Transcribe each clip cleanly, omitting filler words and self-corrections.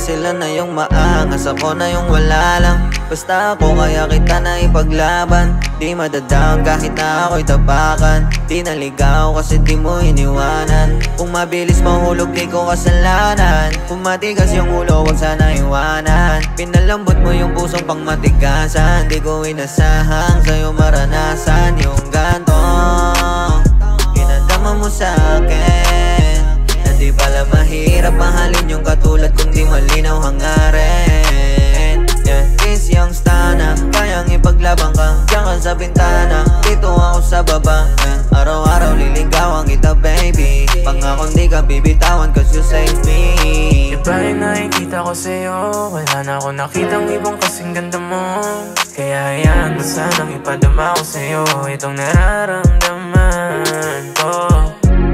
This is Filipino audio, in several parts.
sila na yung maangas, ako na yung wala lang. Basta ako kaya kita na ipaglaban. Di madadown kahit na ako'y tapakan. Di naligaw kasi di mo iniwanan. Kung mabilis mahulog di ko kasalanan. Kung matigas yung ulo wag sana iwanan. Pinalambot mo yung pusong pang matigasan. Di ko inasahang sa'yo maranasan yung ganto. Pinadama mo sa'kin na di pala mahirap mahalin yung katulad kung di malinaw hangarin. Yeah, kiss yung stana, kayang ipaglaban ka. Diyan ka sa bintana, dito ako sa baba. Yeah, araw-araw liligawan kita baby. Pangakong di ka bibitawan cause you save me. Iba yung nakikita ko sa'yo, wala na ako nakitang ibang kasing ganda mo. Kaya hayaan mo sanang ipadama ko sa'yo itong nararamdaman ko.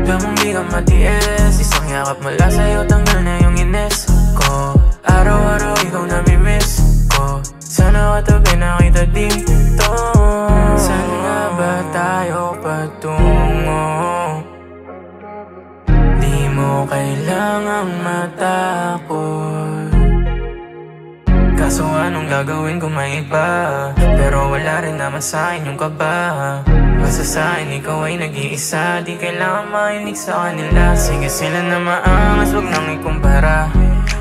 Gamong di ka matiis, isang yakap mula sa'yo tanggal na yung ines ko. Araw-araw ikaw namimiss ko, sana katabi na kita dito. Saan nga ba tayo patungo? Di mo kailangang matakot. Kaso anong gagawin kung may iba? Pero wala rin naman sa'kin yung kaba. Basta sa'kin ikaw ay nag-iisa, di kailangan makinig sa kanila. Sige sila na maangas, wag nang ikumpara.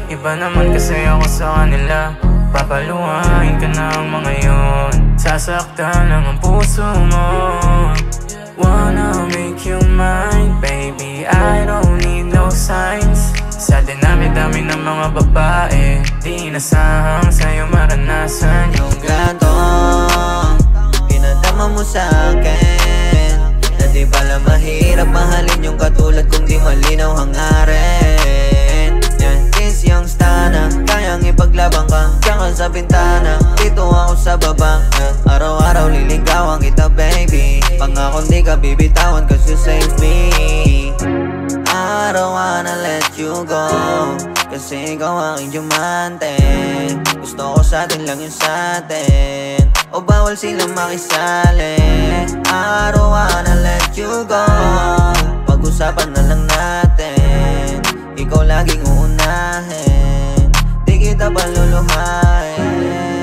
Iba naman kasi ako sa kanila. Papaluhain ka na ang mga yun, sasaktan lang ang puso mo. Wanna make you mine, baby, I don't need no signs. Sa dinami-dami ng mga babae, di inasahang sa'yo maranasan yung ganto. Pinadama mo sa'kin na di pala mahirap mahalin yung katulad kung di malinaw hangarin. Yeah, kiss yung stana, kayang ipaglaban ka. Diyan ka sa bintana, dito ako sa baba. Yeah, araw-araw liligawan kita baby. Pangakong di ka bibitawan cause you save me. I don't wanna let you go, kasi ikaw aking diamante. Gusto ko sa'tin lang yung sa'tin, o bawal silang makisali. I don't wanna let you go, pag-usapan na lang natin. Ikaw laging uunahin, di kita paluluhain.